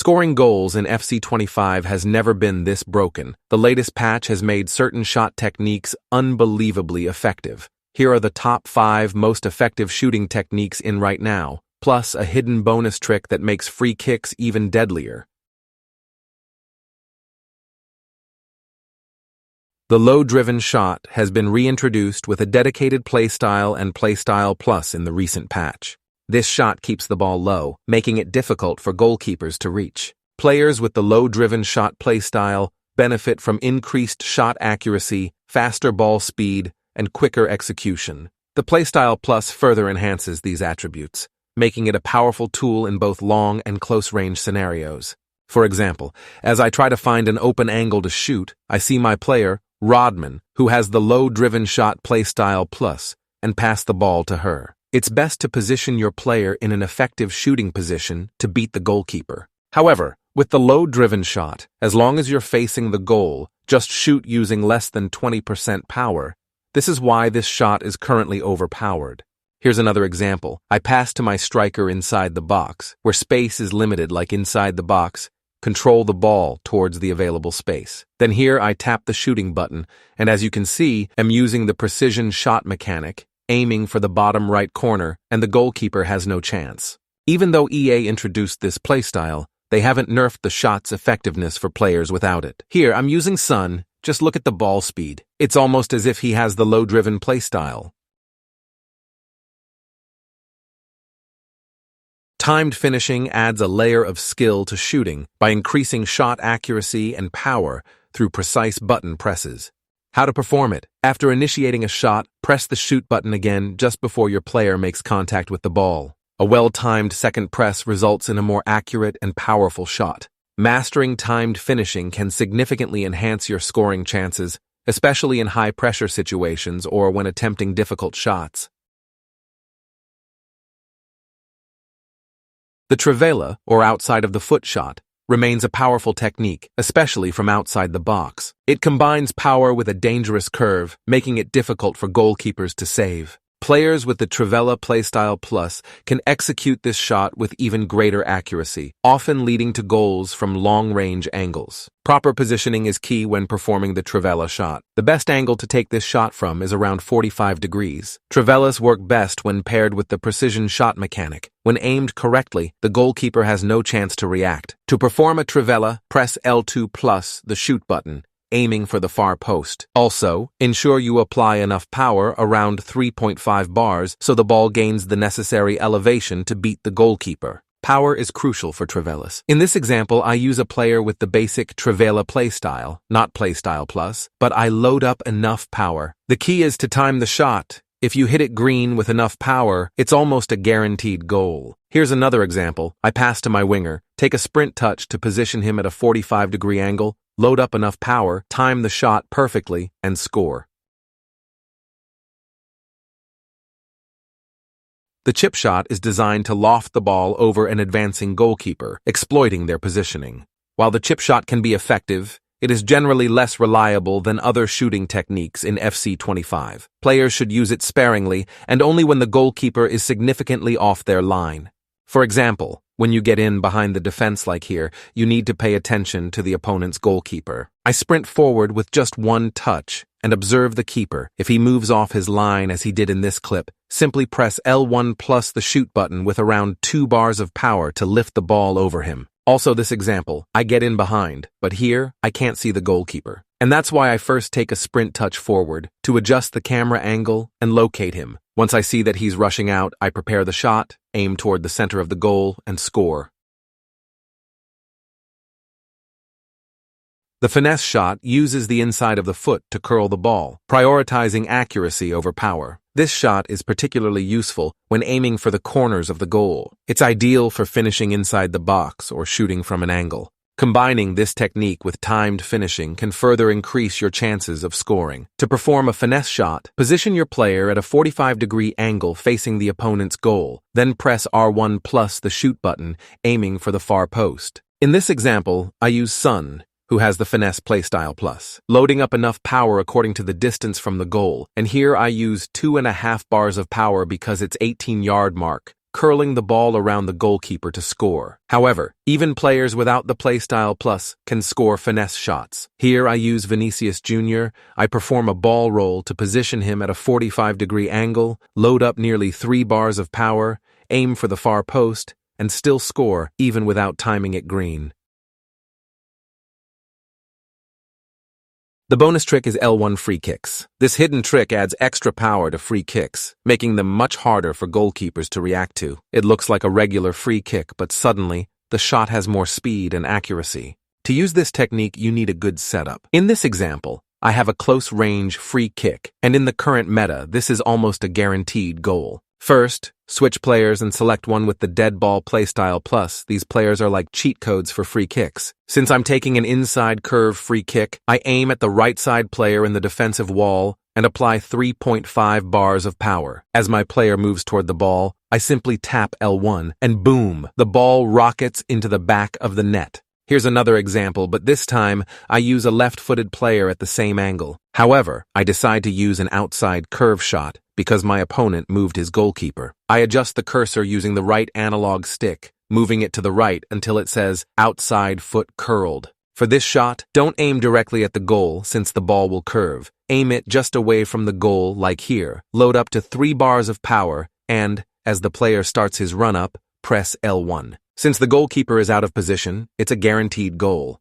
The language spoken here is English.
Scoring goals in FC25 has never been this broken. The latest patch has made certain shot techniques unbelievably effective. Here are the top 5 most effective shooting techniques in right now, plus a hidden bonus trick that makes free kicks even deadlier. The low-driven shot has been reintroduced with a dedicated playstyle and playstyle plus in the recent patch. This shot keeps the ball low, making it difficult for goalkeepers to reach. Players with the low-driven shot playstyle benefit from increased shot accuracy, faster ball speed, and quicker execution. The playstyle plus further enhances these attributes, making it a powerful tool in both long and close-range scenarios. For example, as I try to find an open angle to shoot, I see my player, Rodman, who has the low-driven shot playstyle plus, and pass the ball to her. It's best to position your player in an effective shooting position to beat the goalkeeper. However, with the low-driven shot, as long as you're facing the goal, just shoot using less than 20% power. This is why this shot is currently overpowered. Here's another example. I pass to my striker inside the box, where space is limited like inside the box. Control the ball towards the available space. Then here I tap the shooting button, and as you can see, I'm using the precision shot mechanic, aiming for the bottom right corner, and the goalkeeper has no chance. Even though EA introduced this playstyle, they haven't nerfed the shot's effectiveness for players without it. Here, I'm using Son. Just look at the ball speed. It's almost as if he has the low-driven playstyle. Timed finishing adds a layer of skill to shooting by increasing shot accuracy and power through precise button presses. How to perform it? After initiating a shot, press the shoot button again just before your player makes contact with the ball. A well-timed second press results in a more accurate and powerful shot. Mastering timed finishing can significantly enhance your scoring chances, especially in high-pressure situations or when attempting difficult shots. The Trivela, or outside-of-the-foot shot, remains a powerful technique, especially from outside the box. It combines power with a dangerous curve, making it difficult for goalkeepers to save. Players with the Trivela Playstyle Plus can execute this shot with even greater accuracy, often leading to goals from long-range angles. Proper positioning is key when performing the Trivela Shot. The best angle to take this shot from is around 45 degrees. Trivelas work best when paired with the precision shot mechanic. When aimed correctly, the goalkeeper has no chance to react. To perform a Trivela, press L2 plus the shoot button, aiming for the far post. Also, ensure you apply enough power around 3.5 bars so the ball gains the necessary elevation to beat the goalkeeper. Power is crucial for Trivelas. In this example, I use a player with the basic Trivela playstyle, not playstyle plus, but I load up enough power. The key is to time the shot. If you hit it green with enough power, it's almost a guaranteed goal. Here's another example. I pass to my winger, take a sprint touch to position him at a 45-degree angle, load up enough power, time the shot perfectly, and score. The chip shot is designed to loft the ball over an advancing goalkeeper, exploiting their positioning. While the chip shot can be effective, it is generally less reliable than other shooting techniques in FC25. Players should use it sparingly and only when the goalkeeper is significantly off their line. For example, when you get in behind the defense like here, you need to pay attention to the opponent's goalkeeper. I sprint forward with just one touch and observe the keeper. If he moves off his line as he did in this clip, simply press L1 plus the shoot button with around 2 bars of power to lift the ball over him. Also this example, I get in behind, but here I can't see the goalkeeper. And that's why I first take a sprint touch forward to adjust the camera angle and locate him. Once I see that he's rushing out, I prepare the shot, aim toward the center of the goal, and score. The finesse shot uses the inside of the foot to curl the ball, prioritizing accuracy over power. This shot is particularly useful when aiming for the corners of the goal. It's ideal for finishing inside the box or shooting from an angle. Combining this technique with timed finishing can further increase your chances of scoring. To perform a finesse shot, position your player at a 45-degree angle facing the opponent's goal, then press R1 plus the shoot button, aiming for the far post. In this example, I use Son, who has the Finesse Playstyle Plus, loading up enough power according to the distance from the goal, and here I use 2.5 bars of power because it's 18-yard mark. curling the ball around the goalkeeper to score. However, even players without the Playstyle Plus can score finesse shots. Here I use Vinicius Jr. I perform a ball roll to position him at a 45-degree angle, load up nearly 3 bars of power, aim for the far post, and still score even without timing it green. The bonus trick is L1 free kicks. This hidden trick adds extra power to free kicks, making them much harder for goalkeepers to react to. It looks like a regular free kick, but suddenly, the shot has more speed and accuracy. To use this technique, you need a good setup. In this example, I have a close-range free kick, and in the current meta, this is almost a guaranteed goal. First, switch players and select one with the Dead Ball Playstyle Plus. These players are like cheat codes for free kicks. Since I'm taking an inside curve free kick, I aim at the right side player in the defensive wall and apply 3.5 bars of power. As my player moves toward the ball, I simply tap L1 and boom, the ball rockets into the back of the net. Here's another example, but this time I use a left-footed player at the same angle. However, I decide to use an outside curve shot because my opponent moved his goalkeeper. I adjust the cursor using the right analog stick, moving it to the right until it says outside foot curled. For this shot, don't aim directly at the goal since the ball will curve. Aim it just away from the goal like here. Load up to 3 bars of power and, as the player starts his run-up, press L1. Since the goalkeeper is out of position, it's a guaranteed goal.